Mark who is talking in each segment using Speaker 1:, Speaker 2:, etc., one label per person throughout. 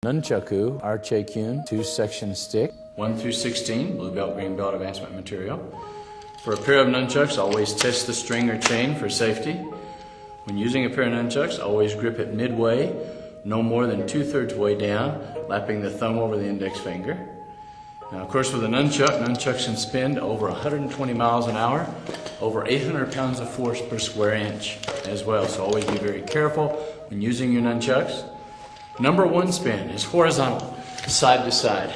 Speaker 1: Nunchaku Arche-Kyun 2-section stick, 1 through 16, blue belt, green belt advancement material. For a pair of nunchucks, always test the string or chain for safety. When using a pair of nunchucks, always grip it midway, no more than 2/3 way down, lapping the thumb over the index finger. Now, of course, with a nunchucks can spin over 120 miles an hour, over 800 pounds of force per square inch as well. So always be very careful when using your nunchucks. Number 1 spin is horizontal, side to side.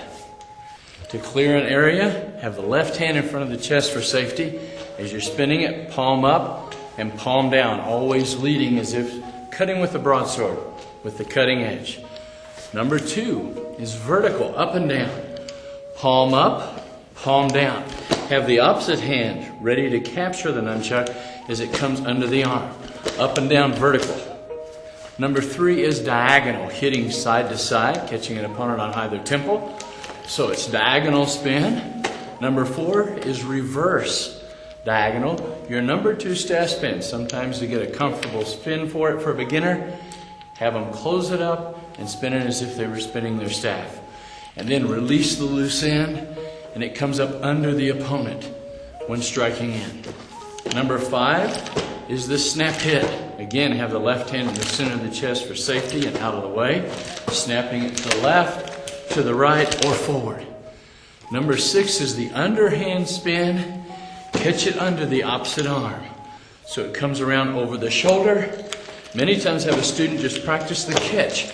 Speaker 1: To clear an area, have the left hand in front of the chest for safety. As you're spinning it, palm up and palm down, always leading as if cutting with a broadsword with the cutting edge. Number 2 is vertical, up and down. Palm up, palm down. Have the opposite hand ready to capture the nunchuck as it comes under the arm. Up and down, vertical. Number 3 is diagonal, hitting side to side, catching an opponent on either temple. So it's diagonal spin. Number 4 is reverse diagonal. Your number 2 staff spin. Sometimes to get a comfortable spin for it for a beginner, have them close it up and spin it as if they were spinning their staff. And then release the loose end, and it comes up under the opponent when striking in. Number 5 is the snap hit. Again, have the left hand in the center of the chest for safety and out of the way. Snapping it to the left, to the right, or forward. Number 6 is the underhand spin. Catch it under the opposite arm. So it comes around over the shoulder. Many times have a student just practice the catch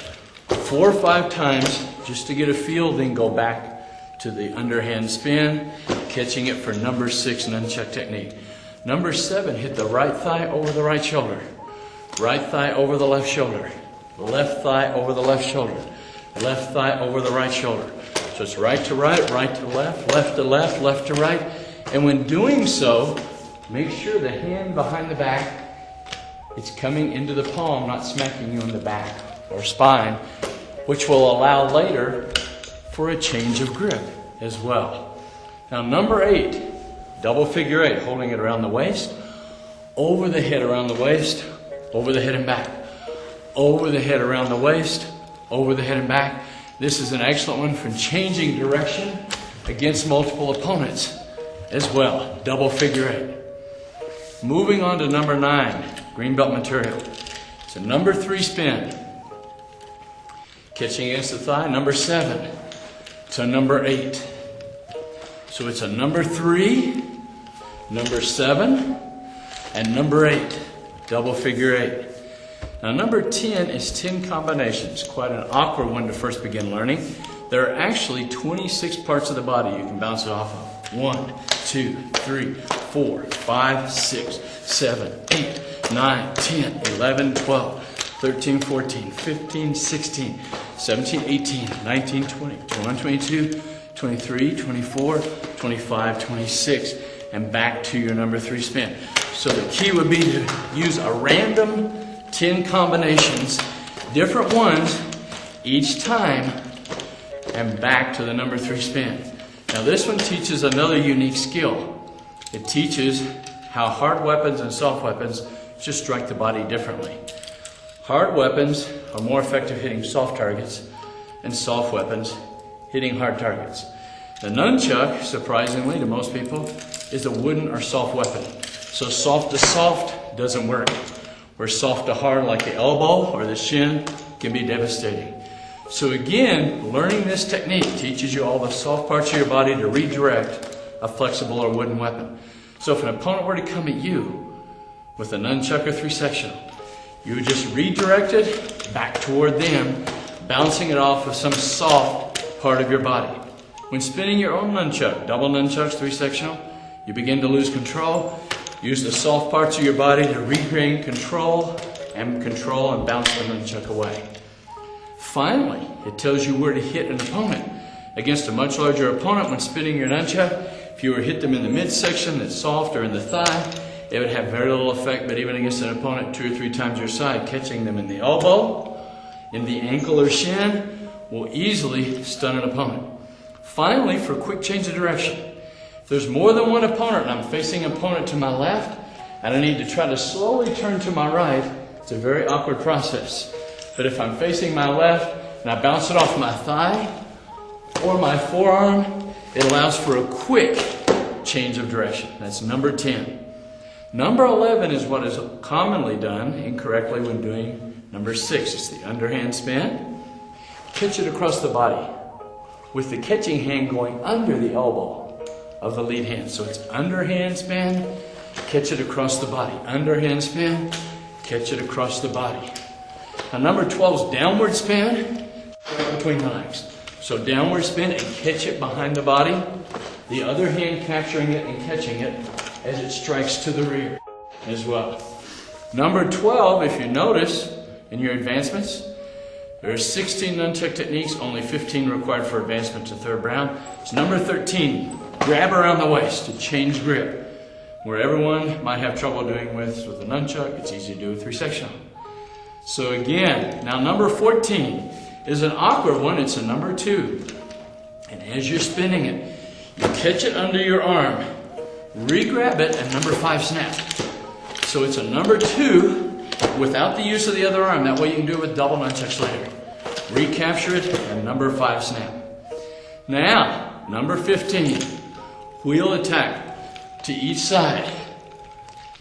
Speaker 1: 4 or 5 times just to get a feel, then go back to the underhand spin, catching it for number 6 nunchuck technique. Number 7, hit the right thigh over the right shoulder. Right thigh over the left shoulder. Left thigh over the left shoulder. Left thigh over the right shoulder. So it's right to right, right to left, left to left, left to right. And when doing so, make sure the hand behind the back, it's coming into the palm, not smacking you in the back or spine, which will allow later for a change of grip as well. Now, number 8, double figure 8, holding it around the waist, over the head around the waist, over the head and back, over the head around the waist, over the head and back. This is an excellent one for changing direction against multiple opponents as well. Double figure 8. Moving on to number 9, green belt material. It's a number 3 spin. Catching against the thigh, number 7 to number 8. So it's a number 3, number 7, and number 8. Double figure 8. Now number 10 is 10 combinations. Quite an awkward one to first begin learning. There are actually 26 parts of the body you can bounce it off of. 1, 2, 3, 4, 5, 6, 7, 8, 9, 10, 11, 12, 13, 14, 15, 16, 17, 18, 19, 20, 21, 22, 23, 24, 25, 26, and back to your number 3 spin. So the key would be to use a random 10 combinations, different ones each time, and back to the number 3 spin. Now this one teaches another unique skill. It teaches how hard weapons and soft weapons just strike the body differently. Hard weapons are more effective hitting soft targets, and soft weapons hitting hard targets. The nunchuck, surprisingly to most people, is a wooden or soft weapon. So soft to soft doesn't work. Where soft to hard, like the elbow or the shin, can be devastating. So again, learning this technique teaches you all the soft parts of your body to redirect a flexible or wooden weapon. So if an opponent were to come at you with a nunchuck or 3-sectional, you would just redirect it back toward them, bouncing it off of some soft part of your body. When spinning your own nunchuck, double nunchucks, 3-sectional, you begin to lose control. Use the soft parts of your body to regain control and bounce the nunchuck away. Finally, it tells you where to hit an opponent. Against a much larger opponent when spinning your nunchuck, if you were to hit them in the midsection that's soft or in the thigh, it would have very little effect, but even against an opponent 2 or 3 times your size, catching them in the elbow, in the ankle or shin, will easily stun an opponent. Finally, for a quick change of direction, if there's more than one opponent and I'm facing an opponent to my left, and I need to try to slowly turn to my right, it's a very awkward process. But if I'm facing my left and I bounce it off my thigh or my forearm, it allows for a quick change of direction. That's number 10. Number 11 is what is commonly done incorrectly when doing number 6. It's the underhand spin. Catch it across the body with the catching hand going under the elbow of the lead hand. So it's underhand spin, catch it across the body. Underhand spin, catch it across the body. Now number 12 is downward spin between the legs. So downward spin and catch it behind the body. The other hand capturing it and catching it as it strikes to the rear as well. Number 12, if you notice in your advancements, there are 16 nunchuck techniques, only 15 required for advancement to third round. It's number 13, grab around the waist to change grip. Where everyone might have trouble doing with the nunchuck, it's easy to do with 3-sectional. So again, now number 14 is an awkward one. It's a number 2. And as you're spinning it, you catch it under your arm, re-grab it, and number 5 snap. So it's a number 2 without the use of the other arm. That way you can do it with double nunchucks later. Recapture it, and number 5 snap. Now, number 15, wheel attack to each side.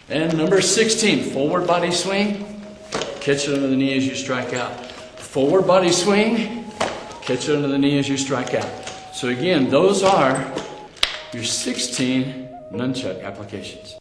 Speaker 1: And number 16, forward body swing, catch it under the knee as you strike out. Forward body swing, catch it under the knee as you strike out. So again, those are your 16 nunchuck applications.